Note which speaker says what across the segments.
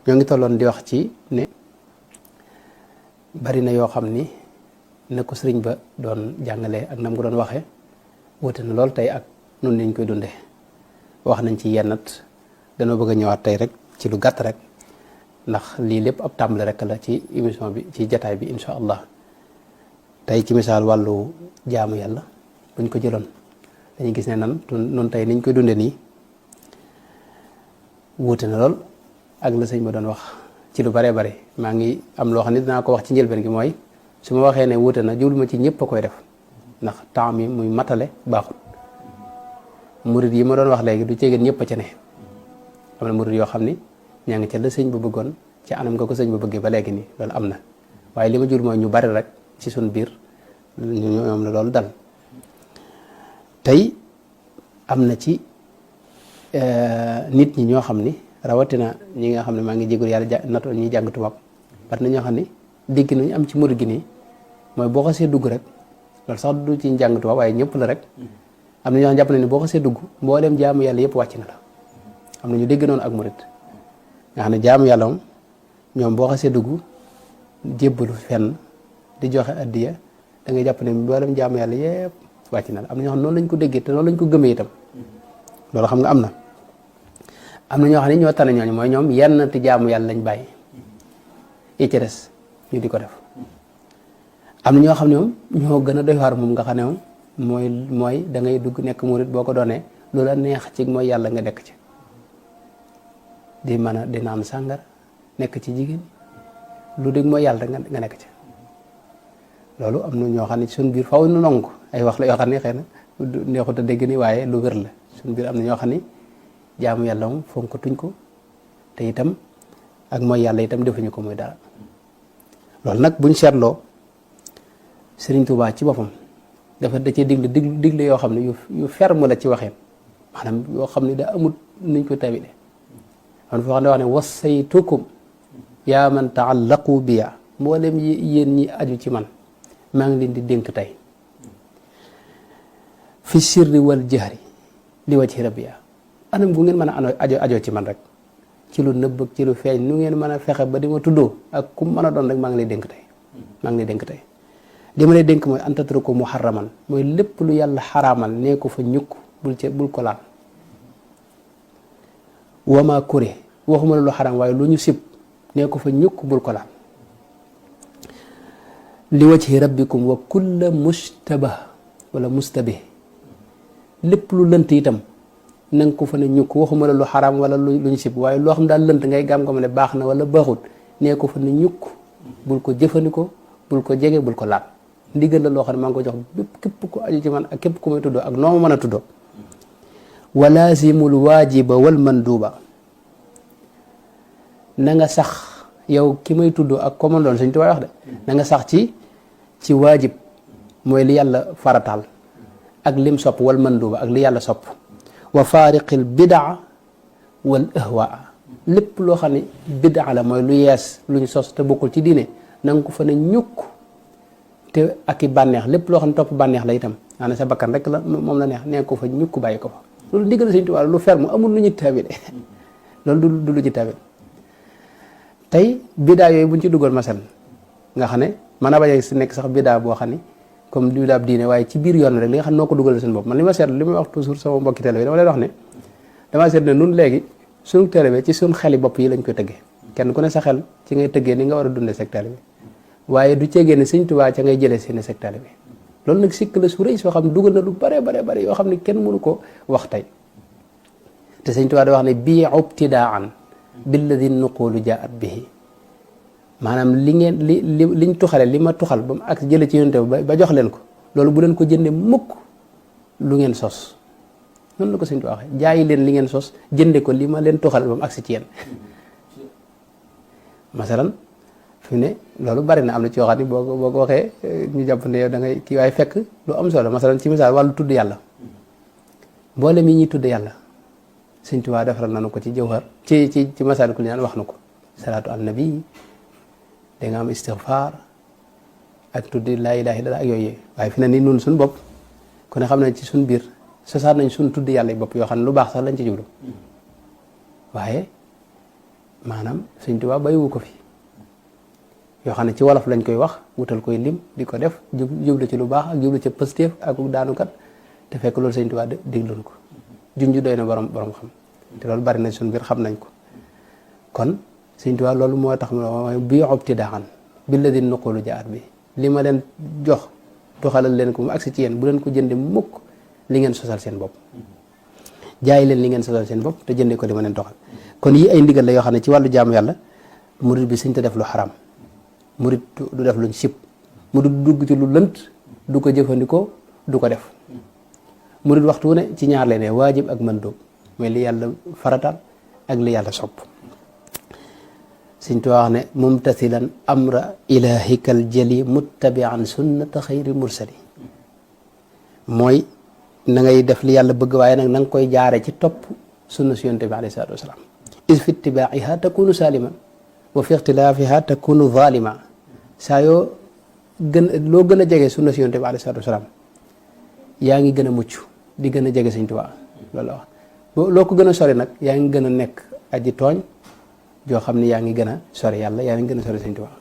Speaker 1: ñoo ngi tolloon di wax ci ne bari na yoo xam ni na ko sëriñ ba doon jàngalee ak nam ko doon waxee wute na lool tey ak noonu lañ koy dundee wax nañ ci yennat danoo bëgg a ñëwaat tey rek ci lu gàtt rek ndax lii lépp ab tàmbali rek la ci émission bi ci jataay bi incha allah tey ci misaal wàllu jaamu yàlla buñ ko jëloon dañuy gis ne noonu tey niñ koy dundee nii wuute na lool ak la sëñ ma doon wax ci lu baree bare maa ngi am loo xam ne dinaa ko wax ci njëlbeen gi mooy su ma waxee ne wuute na jublu ma ci ñëpp a koy def ndax temps mi muy matale baaxul murid yi ma doon wax léegi du ceegeen ñëpp a ca ne am na murid yoo xam ni ñaa ngi ca la sëñ ba bëggoon ci anam nga ko sëñ ba bëggee ba léegi nii loolu am na waaye li ma jublu mooy ñu bari rek ci suñ biir ñoom la loolu dal tey am na ci nit ñi ñoo xam ni rawatina ñi nga xam ne maa ngi jégul yàlla nato ñuy jàng tubaab bari na ñoo xam ni dégg nañu am ci murid gi nii mooy boo xasee dugg rek loolu sax du ci jàng tubaab waaye ñëpp la rek am na ñoo xam jàpp na ni boo xasee dugg mboolem jaamu yàlla yëpp wàcc na la am na ñu dégg noonu ak murid nga xam ne jaamu yàlla moom ñoom boo xasee dugg jébbalu fenn di joxe addiya da ngay jàpp ne mboolem jaamu yàlla yëpp wàcc na la am na ñoo xam noonu lañ ko déggee te noonu lañ ko gëmee itam loolu xam nga am na ñoo xam ne ñoo tane ñooñu mooy ñoom yenn ti jaamu yàlla lañ bàyyi yi ci des ñu di ko def am na ñoo xam ne moom ñoo gën a doy waar moom nga xam ne moom mooy da ngay dugg nekk murit boo ko doonee lu la neex ci mooy yàlla nga nekk ci di mën a di naan sàngar nekk ci jigéen lu dégg mooy yàlla nga nekk ci loolu am na ñoo xam ne suñ biir faw nu nongu ay wax la yoo xam ne xëy na neexut a dégg ni waaye lu wér la suñ biir am na ñoo xam ne jaamu yàlla moom fonk tuñ ko te itam ak mooy yàlla itam defuñu ko muy dara loolu nag buñ seetloo Sëriñ Tuubaa ci boppam dafa da cee digle yoo xam ne yu ferme la ci waxeen maanaam yoo xam ne da amut nuñ ko tawile am na foo xam ne wax ne wasaytukum yaa man taallaqu biya mboolem yéen ñi aju ci man maa ngi leen di dénk tey fi sirri wal jahri li wajhi rabbiya anam gu ngeen mën a ajoo ci man rek ci lu nëbb ak ci lu feeñ nu ngeen mën a fexe ba di ma tuddoo ak ku mën a doon rek maa ngi lay dénk tey maa ngi lay dénk tey li ma lay dénk mooy an tatruku muharraman mooy lépp lu yàlla xaraamal nee ko fa ñukk bul ko laal wama kuré waxuma la lu xaraam waaye lu ñu sib nee ko fa ñukk bul ko laal li wajhi rabbikum wa kulla mustabah wala mustabih lépp lu lënt itam na nga ko fa ne ñukk waxuma la lu xaraam wala lu ñu sib waaye loo xam daal lënt ngay gam-gam ne baax na wala baaxut nee ko fa ne ñukk bul ko jëfandikoo bul ko jege bul ko laal ndigal la loo xam ne maa ngi ko jox bépp képp ku aju ci man ak képp ku may tuddoo ak noo ma mën a tuddoo wa laazimul waajiba wal manduuba na nga sax yow ki may tuddoo ak ko man doon Sëñ Tuubaa wax de na nga sax ci waajib mooy li yàlla farataal ak lim sopp wal manduuba ak li yàlla sopp wa faariqil bidaa wal ahwaa lépp loo xam ne bidaa la mooy lu yees lu ñu sos te bokkul ci diine na nga ko fa ne ñukk te ak i bànneex lépp loo xam ne topp bànneex la itam maanaam sa bakkan rek la moom la neex nee ko fa ñukk bàyyi ko fa loolu ndigal Sëñ Tuubaa lu ferme amul lu ñu taabile loolu du lu ñu taabile tey bidaa yooyu buñ ci dugal masal nga xam ne mën a bañ a nekk sax bidaa boo xam ne comme bidaa diine waaye ci biir yoon rek li nga xam ne noo ko dugal seen bopp man li ma seetlu li may wax toujours sama mbokki télé bi dama leen wax ne damaa seetlu ne nun léegi suñu télé bi ci suñu xeli bopp yi lañ koy tëggee kenn ku ne sa xel ci ngay tëggee ni nga war a dundee secteur bi waaye du ceegee ne Sëñ Tuubaa ca ngay jëlee seen secteur bi loolu nag sikk la su rëy soo xam ne dugal na lu bare yoo xam ne kenn mënu ko wax tey te Sëñ Tuubaa da wax ne bii ibtidaan billadi nuqulu jaat bihi maanaam liñ tuxale li ma tuxal ba mu ak jële ci yonte ba jox leen ko loolu bu leen ko jënde mukk lu ngeen sos noonu la ko Sëñ Tuubaa waxee jaayi leen li ngeen sos jënde ko li ma leen tuxal ba mu agsi ci yéen masalan fi ne loolu bari na am na ci yoo xam ne boo ko waxee ñu jàpp ne yow da ngay kii waaye fekk lu am solo masalan ci misaal wàllu tudd yàlla mboolem yi ñuy tudd yàlla Sëñ Tuubaa defaral nañu ko ci jawhar ci Masaalikul Jinaan wax na ko salaatu an nabi da nga am istighfar ak tuddi laa ilaaha illallaah ak yooyu waaye fi ne nii nun suñu bopp ku ne xam ne ci suñu biir sosaat nañ suñu tudd yàlla bopp yoo xam ne lu baax sax lañ ci jublu waaye maanaam Sëñ Tuubaa bàyyiwu ko fi yoo xam ne ci wolof lañ koy wax wutal koy lim di ko def jublu ci lu baax ak jublu ci positif ak daanukat te fekk loolu Sëñ Tuubaa digluñ ko junj doy na borom xam te loolu bari na suñu biir xam nañ ko kon Sëñ Tuubaa loolu moo tax mooy bii obtidaan bi la di nuqulu jaar bi li ma leen jox doxalal leen ko mu agsi ci yéen bu leen ko jënde mukk li ngeen sosal seen bopp jaay leen li ngeen sosal seen bopp te jënde ko li ma leen doxal kon yi ay ndigal la yoo xam ne ci wàllu jaamu yàlla murid bi Sëñ te def lu xaram murid du def luñ sib mu du dugg ci lu lënt du ko jëfandikoo du ko def murid waxtu wu ne ci ñaar leen ne waajib ak mandóob mooy li yàlla farataal ak li yàlla sopp Sëñ Tuubaa wax ne mumtasilan amra ilahikal jali muttabian sunnata xayri mursali mooy na ngay def li yàlla bëgg waaye nag na nga koy jaare ci topp sunna si yonent bi alayhi salaatu wasalaam is fi ittibaa'iha takunu saliman wa fi ixtilaafiha takunu zalima saa yoo loo gën a jege sunna si yonent bi alayhi salaatu wasalaam yaa ngi gën a mucc di gën a jege Sëñ Tuubaa loolu la wax loo ko gën a sori nag yaa ngi gën a nekk aji tooñ joo xam ne yaa ngi gën a sori yàlla yaa ngi gën a sori Sëñ Tuubaa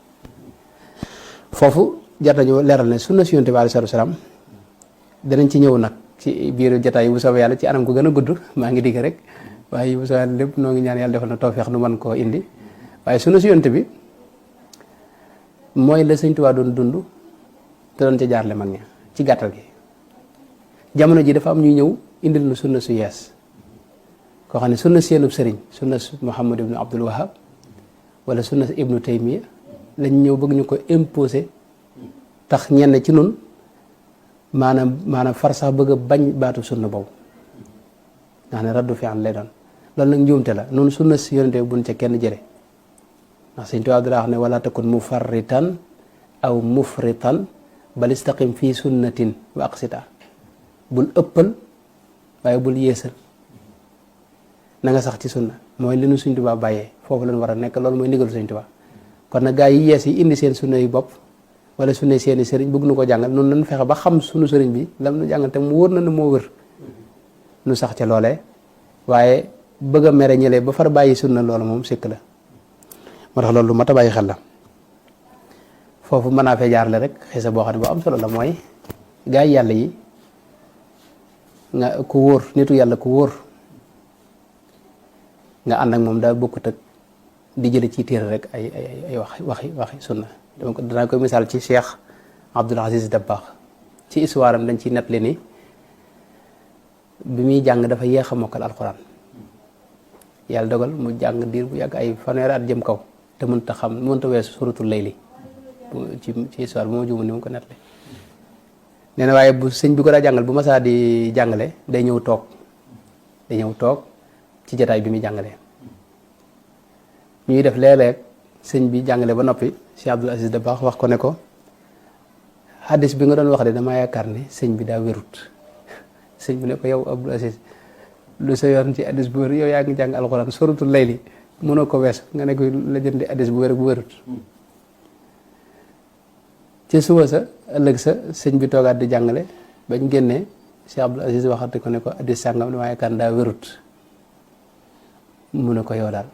Speaker 1: foofu jar nañu leeral ne sunna si yonent bi alayhi salaatu wasalaam danañ ci ñëw nag ci biir jotaay bu soobee yàlla ci anam ko gën a gudd maa ngi digg rek waaye bu soobee yàlla lépp noo ngi ñaan yàlla defal na tawfeex nu mën koo indi waaye sunna si yonent bi mooy la Sëñ Tuubaa doon dund te doon ca jaarle mag ña ci gàttal gi jamono ji dafa am ñuy ñëw indil na sunna su yees koo xam ne sunna seenub sëriñ sunna Muhammad ibnu Abdul Wahab wala sunna ibnu Taymiya lañ ñëw bëgg ñu ko imposer tax ñenn ci nun maanaam far sax bëgg a bañ baatu sunna boobu nga xam ne raddu fi an lay doon loolu nag njuumte la noonu sunna si yonente bi buñ ca kenn jële ndax Sëñ Tuubaa daa wax ne wala takun mufarritan aw mufritan bal istaqim fii sunnatin wa aqsita bul ëppal waaye bul yéesal na nga sax ci sunna mooy li nu Sëñ Tuubaa bàyyee foofu lañ war a nekk loolu mooy ndigalu Sëñ Tuubaa kon nag gaa yi yees yi indi seen sunna yu bopp wala sunna seeni sëriñ bëgg nu ko jàngal noonu lañ fexe ba xam sunu sëriñ bi lam nu jàngal te mu wóor na ne moo wër nu sax ca loolee waaye bëgg a mere ñëlee ba far bàyyi sunna loolu moom sikk la moo tax loolu lu mat a bàyyi xel la foofu mën naa fee jaarle rek xisa boo xam ne bu am solo la mooy gaa yi yàlla yi nga ku wóor nitu yàlla ku wóor nga ànd ak moom daa bokkut ak di jële ci téere rek ay waxi sunna donc danaa koy misaal ci Cheikh Abdoul Aziz Dabakh ci histoire am dañ ci nettali ni bi muy jàng dafa yéex a mokkal alxuraan yàlla dogal mu jàng diir bu yàgg ay fanweeri at jëm kaw te mënta weesu suratul layli ci histoire bu ma juumul ni mu ko nettali nee na waaye bu sëñ bi ko daa jàngal bu masaa di jàngale day ñëw toog ci jataay bi muy jàngalee ñuy def léeg-léeg sëñ bi jàngale ba noppi Cheikh Abdoul Aziz Dabakh wax ko ne ko hadis bi nga doon wax de damaa yaakaar ne sëñ bi daa wérut sëñ bi ne ko yow Abdoul Aziz lu sa yoon ci hadis bu wér yow yaa ngi jàng alxuraan suratul layli mënoo ko wees nga ne ko la jëndi hadis bu wér bu wérut ci suba sa ëllëg sa sëñ bi toogaat di jàngale bañ génnee Cheikh Abdoul Aziz waxate ko ne ko hadis sàngam damaa yaakaar ne daa wérut mu ne ko yow daal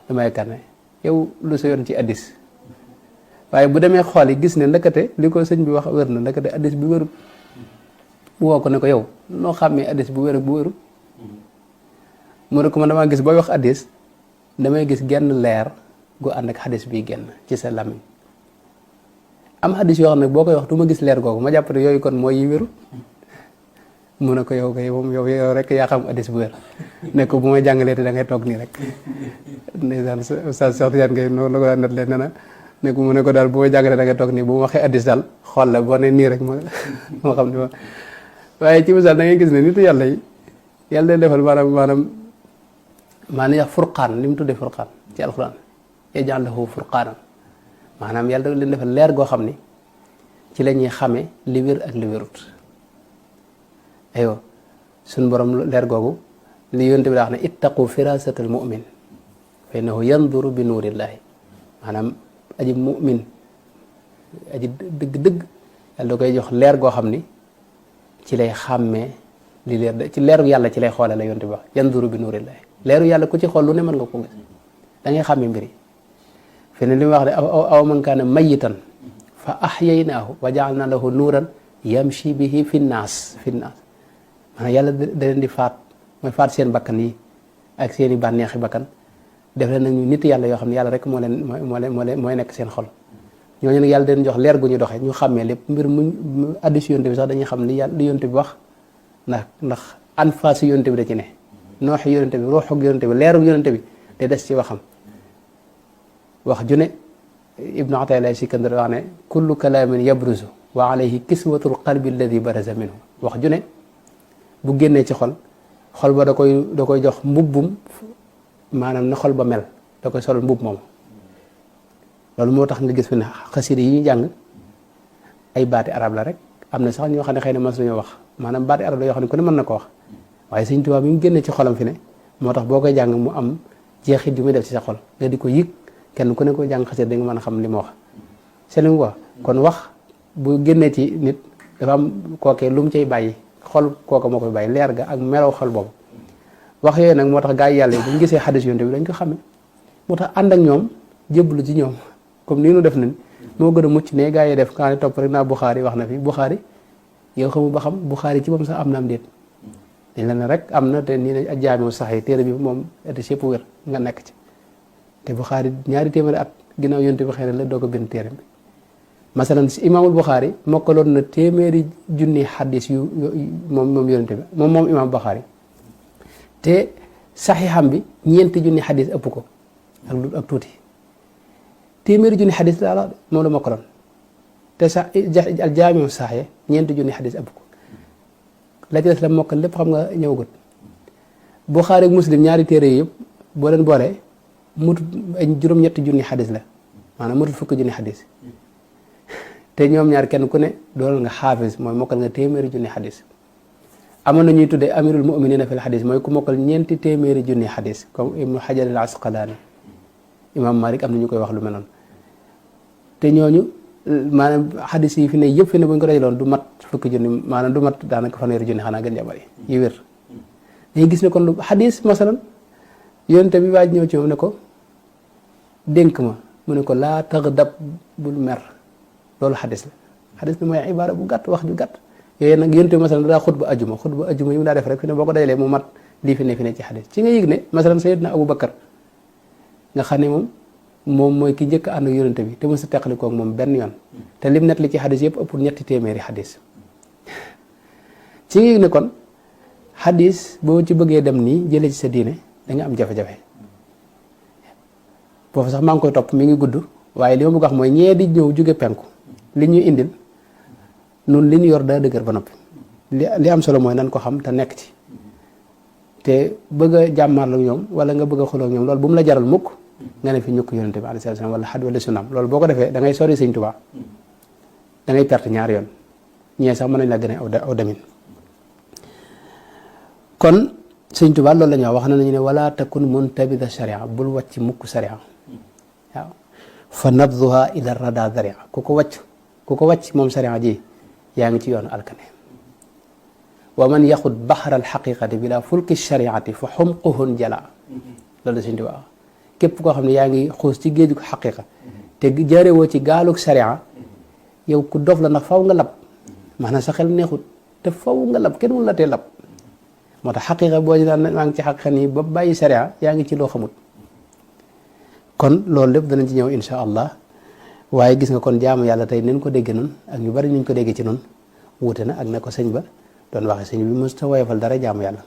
Speaker 1: damaa yaakaar ne yow lu sa yoon ci hadis waaye bu demee xool yi gis ne ndakate li ko sëñ bi wax wér na ndakate hadis bi wérut mu woo ko ne ko yow noo xàmmee hadis bu wér ak bu wérut mu ne ko man damaa gis booy wax hadis damay gis genn leer gu ànd ak hadis bi genn ci sa làmmiñ am hadis yoo xam ne boo koy wax du ma gis leer googu ma jàpp ne yooyu kon mooy yi wérut mu ne ko yow kay moom yow rek yaa xam hadis bu wér ne ko bu may jàngalee te da ngay toog nii rek ndeysaan sa Cheikh Tidiane ngay noonu la ko daan nettalee nee na ne ko mu ne ko daal bu may jàngalee da ngay toog nii bu ma waxee hadis daal xool la boo ne nii rek moo xam ne ma waaye ci misaal da ngay gis ne nitu yàlla yi yàlla day defal maanaam yax furqaan li mu tuddee furqaan ci alquran yaj'al lahu furqaanan maanaam yàlla da leen defal leer goo xam ni ci la ñuy xamee li wér ak li wérut aywa suñ borom leer googu li yonent bi daa wax ne ittaqu firasatal mu'min fa innahu yanduru bi nuurillaahi maanaam aji mu'min aji dëgg-dëgg yàlla da koy jox leer goo xam ni ci lay xàmmee li leer ci leeru yàlla ci lay xoole la yonent bi wax yanduru bi nuurillaahi leeru yàlla ku ci xool lu ne mën nga ko gis da ngay xàmmee mbiri fi ne li mu wax de aw man kaana mayitan fa ahyaynaahu wa ja'alna lahu nuuran yamshi bihi fi naas maanaam yàlla da leen di faat mooy faat seen bakkan yi ak seen i bànneexi bakkan def leen nag ñu nit yàlla yoo xam ne yàlla rek mooy nekk seen xol ñooñu nag yàlla da leen jox leer gu ñu doxee ñu xàmmee lépp mbir mu addi si yonte bi sax dañuy xam li yonte bi wax ndax anfaasi yonte bi da ci ne nooxi yonte bi ruuxu yonte bi leeru yonte bi te des ci waxam wax ju ne ibnu Atayla Sikandar wax ne kullu kalaamin yabruzu wa alayhi kiswatul qalbi alladi baraza minhu wax ju ne bu génnee ci xol ba da koy jox mbubbum maanaam na xol ba mel da koy solal mbubb moom loolu moo tax nga gis fi ne xasida yi ñu jàng ay baati arab la rek am na sax ñoo xam ne xëy na mas nañoo wax maanaam baati arab la yoo xam ne ku ne mën na ko wax waaye Sëñ Tuubaa bi mu génnee ci xolam fi ne moo tax boo koy jàng mu am jeexit yu muy def ci sa xol nga di ko yëg kenn ku ne ko jàng xasida da nga mën a xam li ma wax c'est li mu wax kon wax bu génnee ci nit dafa am kookee lu mu cay bàyyi xol kooka moo koy bàyyi leer ga ak melaw xol boobu wax yooyu nag moo tax gaa yi yàlla yi bu ñu gisee xadis yonte bi dañ ko xamee moo tax ànd ak ñoom jébbalu ci ñoom comme nii nu def nañ moo gën a mucc ne gaa yi def kaa ne topp rek naa Buxaari wax na fi Buxaari yow xamu ba xam Buxaari ci moom sax am na am déet dañ la ne rek am na te nii ne ak jaamiu sax yi téere bi moom eti sépp wér nga nekk ci te Buxaari ñaari téeméeri at ginnaaw yonte bi xëy na la doo ko bind téere bi masalan si imaamul Buxaari mokkaloon na téeméeri junni xadis yu moom yonte bi moom imaam Buxaari te saxiixam bi ñeenti junni xadis ëpp ko ak tuuti téeméeri junni xadis daal moom la mokkaloon te al jaamiu saxiix ñeenti junni xadis ëpp ko la ci des la mokkal lépp xam nga ñëwagut Buxaari ak Muslim ñaari téere yi yëpp boo leen boolee mutut ay juróom-ñetti junni xadis la maanaam mutut fukki junni xadis te ñoom ñaar kenn ku ne doon nga xaafis mooy mokkal nga téeméeri junni xadis amoon na ñuy tuddee amirul muminina fil xadis mooy ku mokkal ñeenti téeméeri junni xadis comme ibnu xajar al asqalaani imam malik am na ñu koy wax lu mel noonu te ñooñu maanaam xadis yi fi ne yëpp fi ne bu ñu ko dajaloon du mat fukki junni maanaam du mat daanaka fanweeri junni xanaa gën jabari yi wér dañuy gis ne kon lu xadis masalan yonte bi waaj ñëw ci moom ne ko dénk ma mu ne ko laa taxdab bul mer loolu xadis la mooy ibaara bu gàtt wax ju gàtt yooyu nag yonte bi masalan daa xutba ajuma yi mu daa def rek fi ne boo ko dajalee mu mat lii fi ne ci xadis ci nga yëg ne masalan sayyidna Abu Bakar nga xam ne moom mooy ki njëkk ànd ak yonente bi te mos a teqali koog moom benn yoon te lim net li ci xadis yëpp ëpp ñetti téeméeri xadis ci nga yëg ne kon xadis boo ci bëggee dem nii jëlee ci sa diine da nga am jafe-jafe foofu sax maa ngi koy topp mi ngi gudd waaye li ma bëgg wax mooy ñee di ñëw jóge penku li ñuy indil noonu li ñu yor daa dëgër ba noppi li am solo mooy nan ko xam te nekk ci te bëgg a jàmmaarlu ak ñoom wala nga bëgg a xuloo ak ñoom loolu bu mu la jaral mukk nga ne fi ñukk yonente bi alayhi salaam wala xad wala sunnaam loolu boo ko defee da ngay sori Sëñ Tuubaa da ngay perte ñaari yoon ñee sax mën nañ la gën a aw demin kon Sëñ Tuubaa loolu la ñu wax na nañu ne wala takun muntabida sharia bul wàcc mukk sharia waaw fa nabduha ila rada daria ku ko wàcc moom sharia ji yaa ngi ci yoonu alkane wa man yaxud baxra alxaqiqati bila fulki shariati fa xumquhun jala loolu la Sëñ Tuubaa képp koo xam ne yaa ngi xuus ci géeju ko xaqiqa te jaarewoo ci gaalug sharia yow ku dof la ndax faw nga lab maanaam sa xel neexut te faw nga lab kenn mun la tee lab moo tax xaqiqa boo ci daan maa ngi ci xaqiqa nii ba bàyyi sharia yaa ngi ci loo xamut kon loolu lépp danañ ci ñëw insha allah waaye gis nga kon jaamu yàlla tey nen ko dégge noonu ak ñu bari ñu ko déggee ci noonu wuute na ak ne ko sëñ ba doon waxe sëñ bi mos ta woyofal dara jaamu yàlla